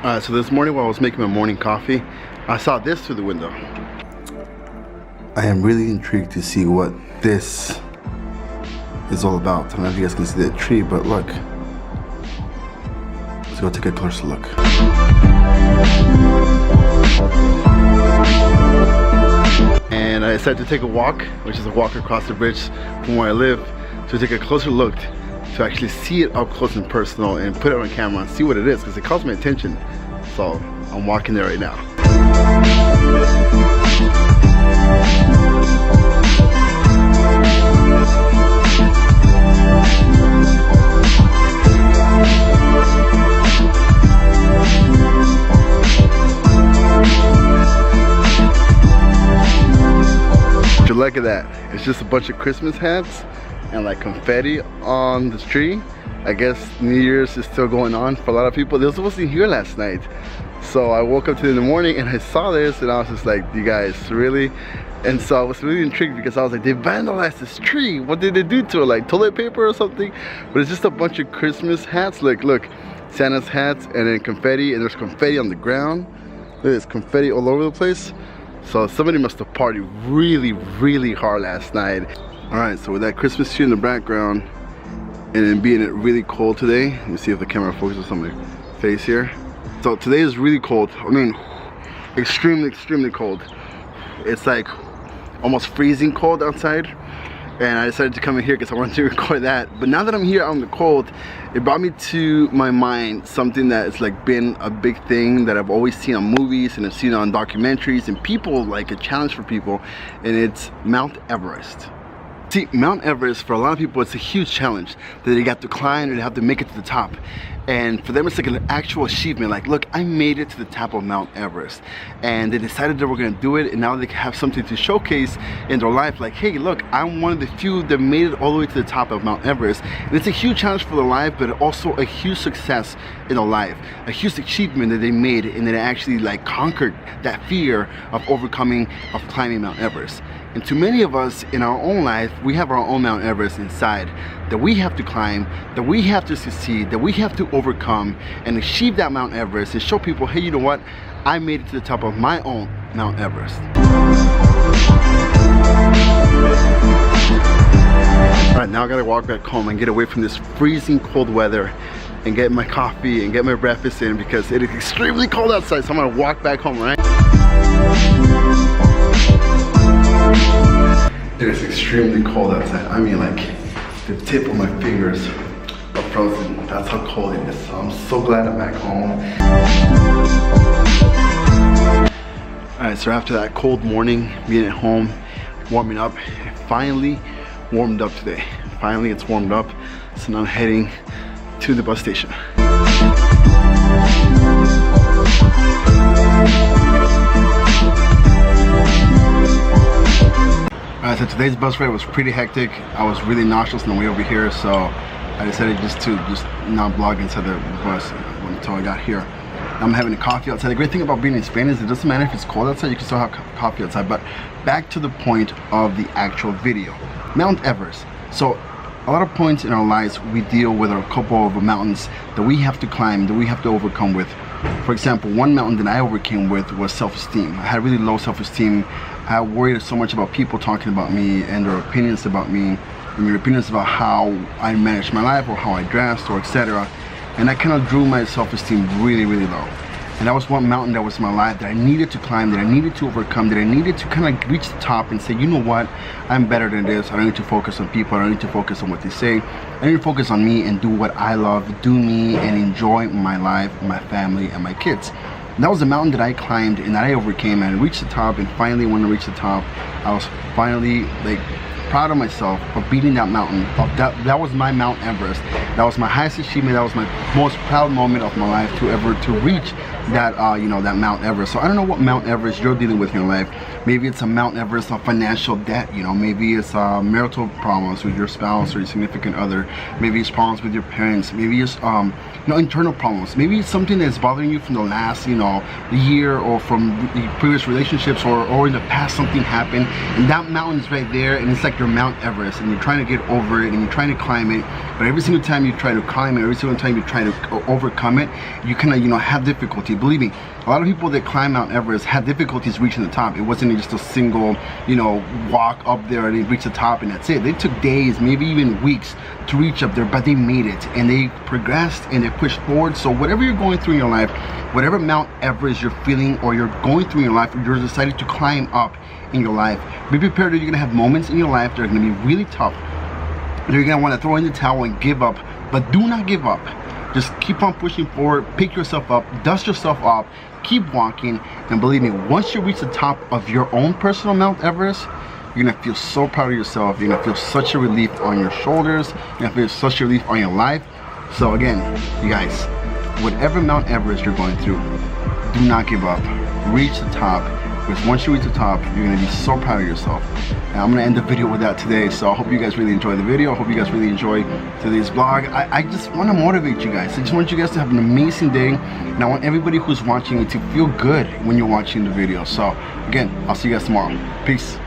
So this morning while I was making my morning coffee, I saw this through the window. I am really intrigued to see what this is all about. I don't know if you guys can see that tree, but look. Let's go take a closer look. And I decided to take a walk, which is a walk across the bridge from where I live, to take a closer look, to actually see it up close and personal and put it on camera and see what it is, because it caught my attention. So I'm walking there right now. Look at that. It's just a bunch of Christmas hats and like confetti on the tree. I guess New Year's is still going on for a lot of people. This wasn't here last night. So I woke up today in the morning and I saw this and I was just like, you guys, really? And so I was really intrigued because I was like, they vandalized this tree. What did they do to it? Like toilet paper or something? But it's just a bunch of Christmas hats. Look, Santa's hats and then confetti, and there's confetti on the ground. There's confetti all over the place. So somebody must have partied really hard last night. Alright, so with that Christmas tree in the background and then being it really cold today, let me see if the camera focuses on my face here. So today is really cold. I mean, extremely cold. It's like almost freezing cold outside. And I decided to come in here because I wanted to record that. But now that I'm here out in the cold, it brought me to my mind something that has like been a big thing that I've always seen on movies and I've seen on documentaries and people, like a challenge for people, and it's Mount Everest. See, Mount Everest, for a lot of people, it's a huge challenge that they got to climb and they have to make it to the top. And for them, it's like an actual achievement. Like, look, I made it to the top of Mount Everest. And they decided they were gonna do it, and now they have something to showcase in their life. Like, hey, look, I'm one of the few that made it all the way to the top of Mount Everest. And it's a huge challenge for their life, but also a huge success in their life. A huge achievement that they made, and they actually like conquered that fear of overcoming, of climbing Mount Everest. And to many of us in our own life, we have our own Mount Everest inside that we have to climb, that we have to succeed, that we have to overcome and achieve that Mount Everest and show people, hey, you know what? I made it to the top of my own Mount Everest. All right, now I gotta walk back home and get away from this freezing cold weather and get my coffee and get my breakfast in because it is extremely cold outside, so I'm gonna walk back home, right? It is extremely cold outside. I mean, like the tip of my fingers are frozen. That's how cold it is. So I'm so glad I'm back home. Alright, so after that cold morning, being at home, warming up, it finally warmed up today. Finally it's warmed up, so now I'm heading to the bus station. Alright, so today's bus ride was pretty hectic. I was really nauseous on the way over here, so I decided just not vlog inside the bus until I got here. I'm having a coffee outside. The great thing about being in Spain is it doesn't matter if it's cold outside, you can still have coffee outside. But back to the point of the actual video. Mount Everest. So a lot of points in our lives we deal with a couple of mountains that we have to climb, that we have to overcome with. For example, one mountain that I overcame with was self-esteem. I had really low self-esteem. I worried so much about people talking about me and their opinions about me, and their opinions about how I managed my life or how I dressed or etc. And that kind of drew my self-esteem really low. And that was one mountain that was in my life that I needed to climb, that I needed to overcome, that I needed to kind of reach the top and say, you know what, I'm better than this. I don't need to focus on people. I don't need to focus on what they say. I need to focus on me and do what I love, do me, and enjoy my life, my family, and my kids. And that was a mountain that I climbed and that I overcame, and I reached the top. And finally, when I reached the top, I was finally like proud of myself for beating that mountain. That was my Mount Everest. That was my highest achievement. That was my most proud moment of my life to reach that that Mount Everest. So I don't know what Mount Everest you're dealing with in your life, Maybe it's a Mount Everest of financial debt, you know. Maybe it's marital problems with your spouse or your significant other. Maybe it's problems with your parents. Maybe it's you know, internal problems. Maybe it's something that's bothering you from the last, you know, year, or from the previous relationships, or in the past something happened, and that mountain is right there, and it's like your Mount Everest, and you're trying to get over it, and you're trying to climb it. But every single time you try to climb it, every single time you try to overcome it, you kind of, you know, have difficulty. Believe me, a lot of people that climb Mount Everest had difficulties reaching the top. It wasn't just a single, you know, walk up there and they reach the top and that's it. They took days, maybe even weeks to reach up there, but they made it, and they progressed and they pushed forward. So whatever you're going through in your life, whatever Mount Everest you're feeling or you're going through in your life, or you're decided to climb up in your life, be prepared that you're gonna have moments in your life that are gonna be really tough. You're gonna want to throw in the towel and give up, but do not give up. Just keep on pushing forward, pick yourself up, dust yourself off, keep walking, and believe me, once you reach the top of your own personal Mount Everest, you're gonna feel so proud of yourself. You're gonna feel such a relief on your shoulders. You're gonna feel such a relief on your life. So again, you guys, whatever Mount Everest you're going through, do not give up. Reach the top, because once you reach the top, you're gonna be so proud of yourself. And I'm gonna end the video with that today. So I hope you guys really enjoyed the video. I hope you guys really enjoyed today's vlog. I just want to motivate you guys. I just want you guys to have an amazing day, and I want everybody who's watching it to feel good when you're watching the video. So again, I'll see you guys tomorrow. Peace.